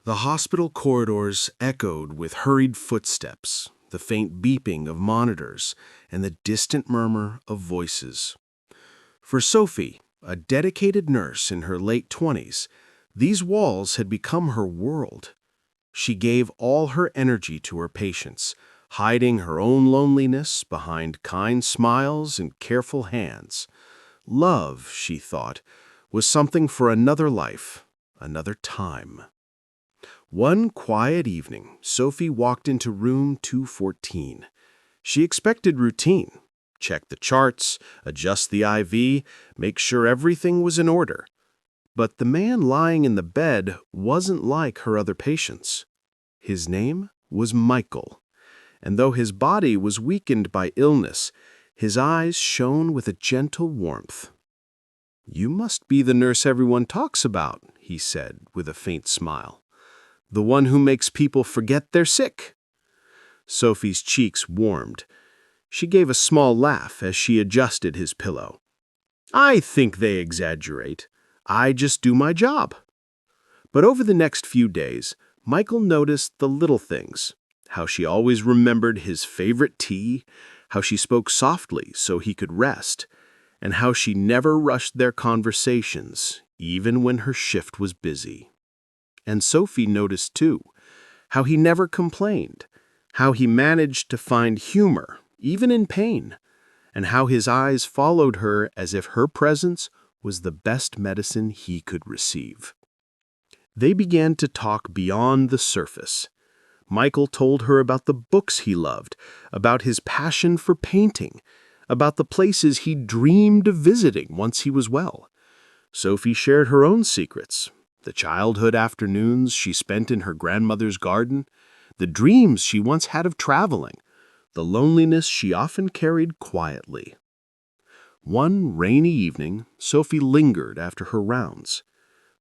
The hospital corridors echoed with hurried footsteps, the faint beeping of monitors, and the distant murmur of voices. For Sophie, a dedicated nurse in her late 20s, these walls had become her world. She gave all her energy to her patients, hiding her own loneliness behind kind smiles and careful hands. Love, she thought, was something for another life, another time. One quiet evening, Sophie walked into room 214. She expected routine. Check the charts, adjust the IV, make sure everything was in order. But the man lying in the bed wasn't like her other patients. His name was Michael, and though his body was weakened by illness, his eyes shone with a gentle warmth. "You must be the nurse everyone talks about," he said with a faint smile. "The one who makes people forget they're sick." Sophie's cheeks warmed. She gave a small laugh as she adjusted his pillow. "I think they exaggerate. I just do my job." But over the next few days, Michael noticed the little things, how she always remembered his favorite tea, how she spoke softly so he could rest, and how she never rushed their conversations, even when her shift was busy. And Sophie noticed, too, how he never complained, how he managed to find humor, even in pain, and how his eyes followed her as if her presence was the best medicine he could receive. They began to talk beyond the surface. Michael told her about the books he loved, about his passion for painting, about the places he dreamed of visiting once he was well. Sophie shared her own secrets, the childhood afternoons she spent in her grandmother's garden, the dreams she once had of traveling, the loneliness she often carried quietly. One rainy evening, Sophie lingered after her rounds.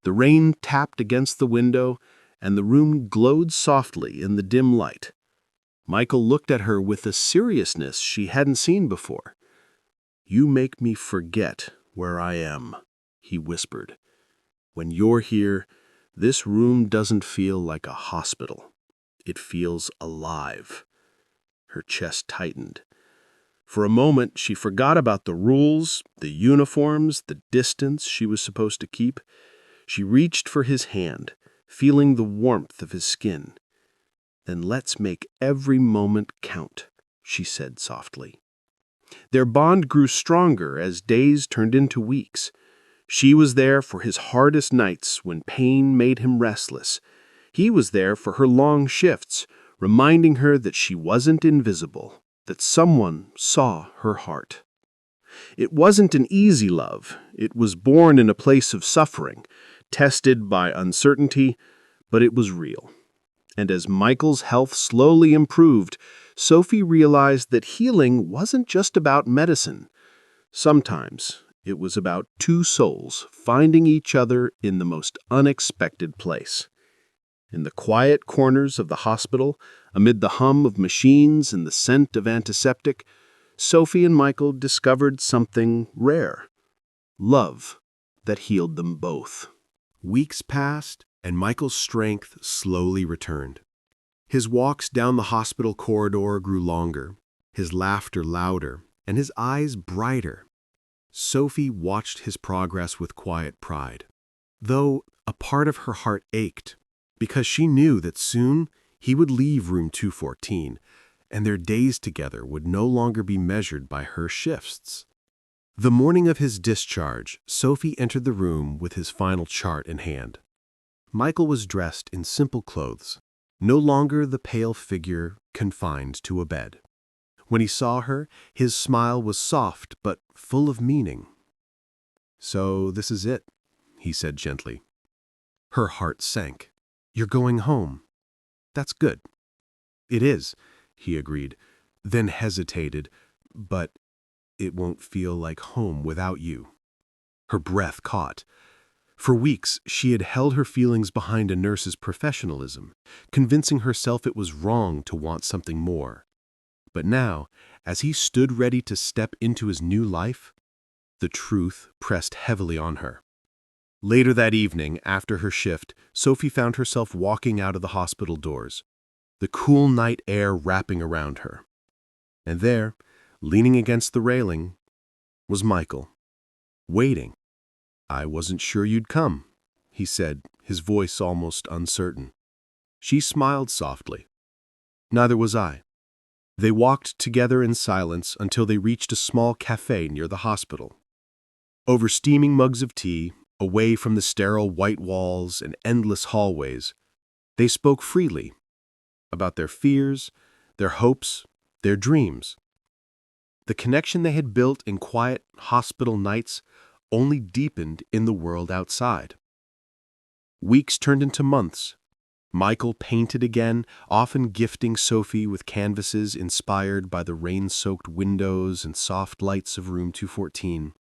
The rain tapped against the window, and the room glowed softly in the dim light. Michael looked at her with a seriousness she hadn't seen before. "You make me forget where I am," he whispered. "When you're here, this room doesn't feel like a hospital. It feels alive." Her chest tightened. For a moment, she forgot about the rules, the uniforms, the distance she was supposed to keep. She reached for his hand, feeling the warmth of his skin. "Then let's make every moment count," she said softly. Their bond grew stronger as days turned into weeks. She was there for his hardest nights when pain made him restless. He was there for her long shifts, reminding her that she wasn't invisible, that someone saw her heart. It wasn't an easy love. It was born in a place of suffering, tested by uncertainty, but it was real. And as Michael's health slowly improved, Sophie realized that healing wasn't just about medicine. Sometimes it was about two souls finding each other in the most unexpected place. In the quiet corners of the hospital, amid the hum of machines and the scent of antiseptic, Sophie and Michael discovered something rare: love that healed them both. Weeks passed, and Michael's strength slowly returned. His walks down the hospital corridor grew longer, his laughter louder, and his eyes brighter. Sophie watched his progress with quiet pride, though a part of her heart ached, because she knew that soon he would leave room 214, and their days together would no longer be measured by her shifts. The morning of his discharge, Sophie entered the room with his final chart in hand. Michael was dressed in simple clothes, no longer the pale figure confined to a bed. When he saw her, his smile was soft but full of meaning. "So this is it," he said gently. Her heart sank. "You're going home. That's good." "It is," he agreed, then hesitated, "but it won't feel like home without you." Her breath caught. For weeks, she had held her feelings behind a nurse's professionalism, convincing herself it was wrong to want something more. But now, as he stood ready to step into his new life, the truth pressed heavily on her. Later that evening, after her shift, Sophie found herself walking out of the hospital doors, the cool night air wrapping around her. And there, leaning against the railing, was Michael, waiting. "I wasn't sure you'd come," he said, his voice almost uncertain. She smiled softly. "Neither was I." They walked together in silence until they reached a small cafe near the hospital. Over steaming mugs of tea, away from the sterile white walls and endless hallways, they spoke freely about their fears, their hopes, their dreams. The connection they had built in quiet hospital nights only deepened in the world outside. Weeks turned into months. Michael painted again, often gifting Sophie with canvases inspired by the rain-soaked windows and soft lights of room 214.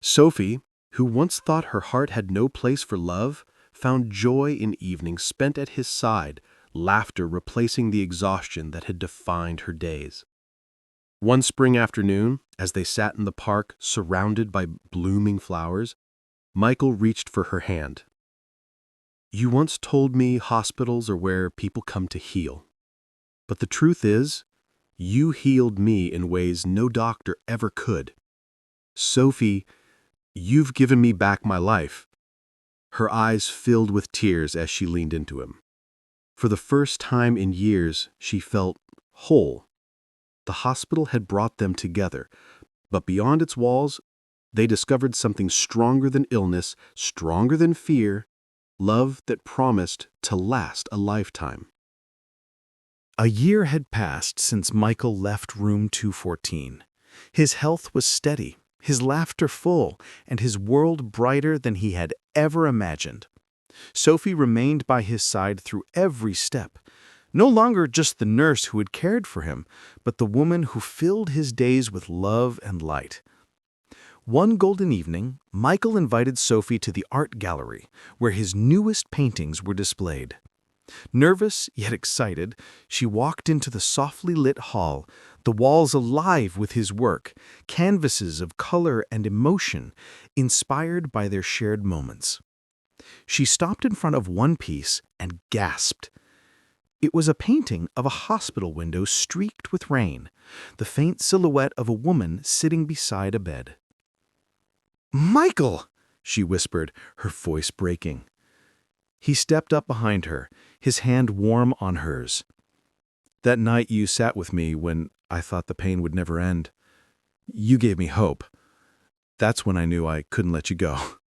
Sophie, who once thought her heart had no place for love, found joy in evenings spent at his side, laughter replacing the exhaustion that had defined her days. One spring afternoon, as they sat in the park surrounded by blooming flowers, Michael reached for her hand. "You once told me hospitals are where people come to heal. But the truth is, you healed me in ways no doctor ever could. Sophie, you've given me back my life." Her eyes filled with tears as she leaned into him. For the first time in years, she felt whole. The hospital had brought them together, but beyond its walls, they discovered something stronger than illness, stronger than fear, love that promised to last a lifetime. A year had passed since Michael left room 214. His health was steady, his laughter full, and his world brighter than he had ever imagined. Sophie remained by his side through every step, no longer just the nurse who had cared for him, but the woman who filled his days with love and light. One golden evening, Michael invited Sophie to the art gallery, where his newest paintings were displayed. Nervous yet excited, she walked into the softly lit hall, the walls alive with his work, canvases of color and emotion, inspired by their shared moments. She stopped in front of one piece and gasped. It was a painting of a hospital window streaked with rain, the faint silhouette of a woman sitting beside a bed. "Michael!" she whispered, her voice breaking. He stepped up behind her, his hand warm on hers. "That night you sat with me when I thought the pain would never end. You gave me hope. That's when I knew I couldn't let you go."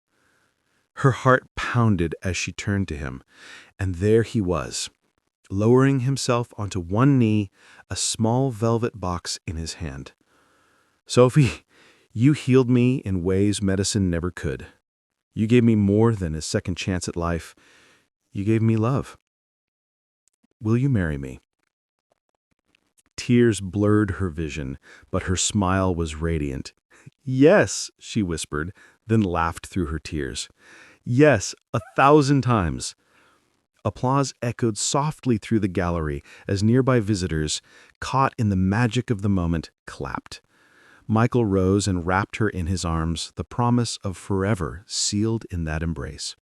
Her heart pounded as she turned to him, and there he was, lowering himself onto one knee, a small velvet box in his hand. "Sophie, you healed me in ways medicine never could. You gave me more than a second chance at life. You gave me love. Will you marry me?" Tears blurred her vision, but her smile was radiant. "Yes," she whispered, then laughed through her tears. "Yes, 1,000 times." Applause echoed softly through the gallery as nearby visitors, caught in the magic of the moment, clapped. Michael rose and wrapped her in his arms, the promise of forever sealed in that embrace.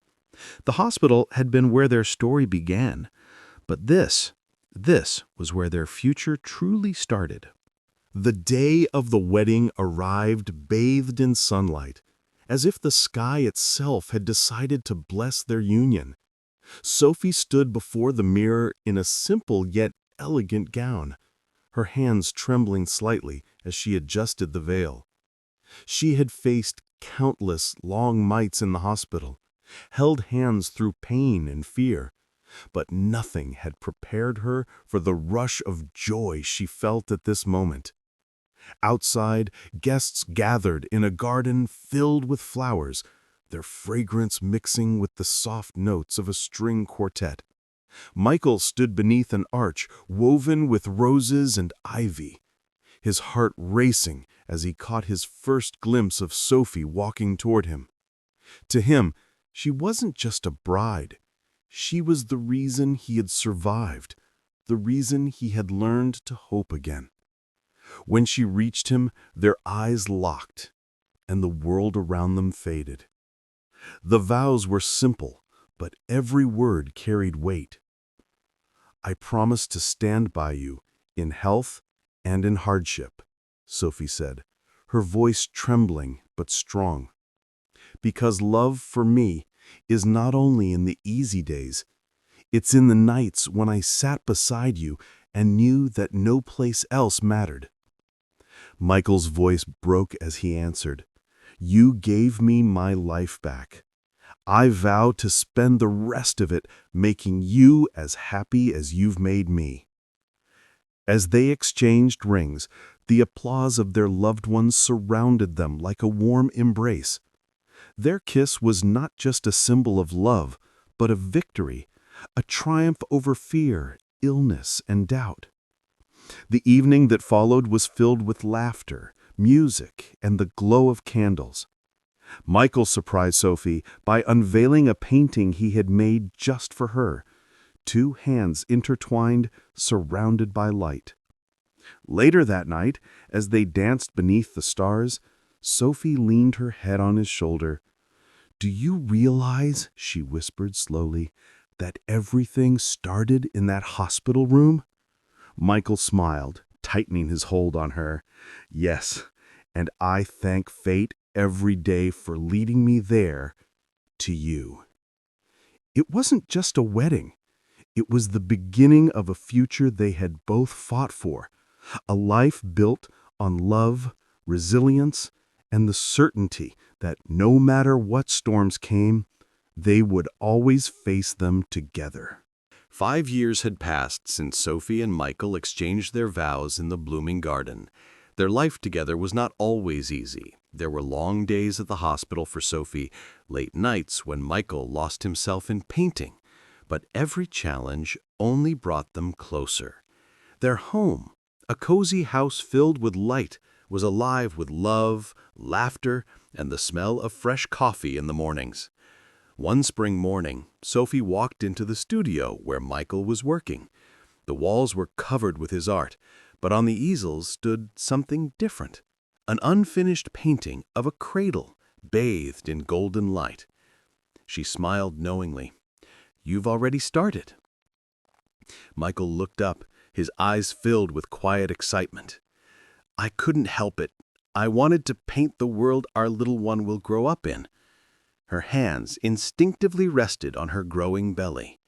The hospital had been where their story began, but this was where their future truly started. The day of the wedding arrived bathed in sunlight, as if the sky itself had decided to bless their union. Sophie stood before the mirror in a simple yet elegant gown, her hands trembling slightly as she adjusted the veil. She had faced countless long nights in the hospital, held hands through pain and fear, but nothing had prepared her for the rush of joy she felt at this moment. Outside, guests gathered in a garden filled with flowers, their fragrance mixing with the soft notes of a string quartet. Michael stood beneath an arch woven with roses and ivy, his heart racing as he caught his first glimpse of Sophie walking toward him. To him, she wasn't just a bride. She was the reason he had survived, the reason he had learned to hope again. When she reached him, their eyes locked, and the world around them faded. The vows were simple, but every word carried weight. "I promise to stand by you in health and in hardship," Sophie said, her voice trembling but strong. "Because love for me is not only in the easy days, it's in the nights when I sat beside you and knew that no place else mattered." Michael's voice broke as he answered, "You gave me my life back. I vow to spend the rest of it making you as happy as you've made me." As they exchanged rings, the applause of their loved ones surrounded them like a warm embrace. Their kiss was not just a symbol of love, but of victory, a triumph over fear, illness, and doubt. The evening that followed was filled with laughter, music, and the glow of candles. Michael surprised Sophie by unveiling a painting he had made just for her, two hands intertwined, surrounded by light. Later that night, as they danced beneath the stars, Sophie leaned her head on his shoulder. "Do you realize," she whispered slowly, "that everything started in that hospital room?" Michael smiled, tightening his hold on her. "Yes, and I thank fate every day for leading me there, to you." It wasn't just a wedding. It was the beginning of a future they had both fought for, a life built on love, resilience, and the certainty that no matter what storms came, they would always face them together. 5 years had passed since Sophie and Michael exchanged their vows in the blooming garden. Their life together was not always easy. There were long days at the hospital for Sophie, late nights when Michael lost himself in painting. But every challenge only brought them closer. Their home, a cozy house filled with light, was alive with love, laughter, and the smell of fresh coffee in the mornings. One spring morning, Sophie walked into the studio where Michael was working. The walls were covered with his art, but on the easels stood something different, an unfinished painting of a cradle bathed in golden light. She smiled knowingly. "You've already started." Michael looked up, his eyes filled with quiet excitement. "I couldn't help it. I wanted to paint the world our little one will grow up in." Her hands instinctively rested on her growing belly.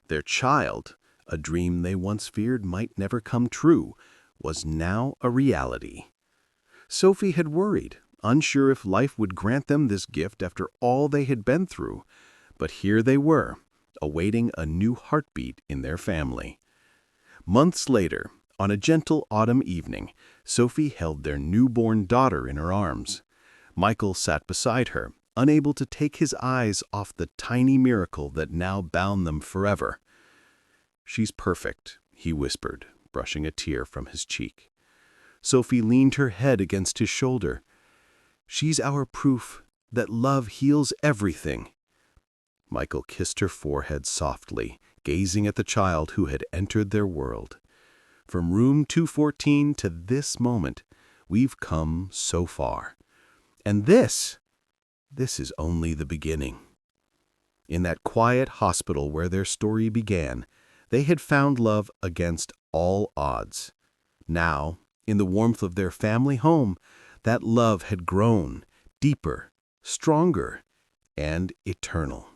Their child, a dream they once feared might never come true, was now a reality. Sophie had worried, unsure if life would grant them this gift after all they had been through. But here they were, awaiting a new heartbeat in their family. Months later, on a gentle autumn evening, Sophie held their newborn daughter in her arms. Michael sat beside her, unable to take his eyes off the tiny miracle that now bound them forever. "She's perfect," he whispered, brushing a tear from his cheek. Sophie leaned her head against his shoulder. "She's our proof that love heals everything." Michael kissed her forehead softly, gazing at the child who had entered their world. "From room 214 to this moment, we've come so far. And this is only the beginning." In that quiet hospital where their story began, they had found love against all odds. Now, in the warmth of their family home, that love had grown deeper, stronger, and eternal.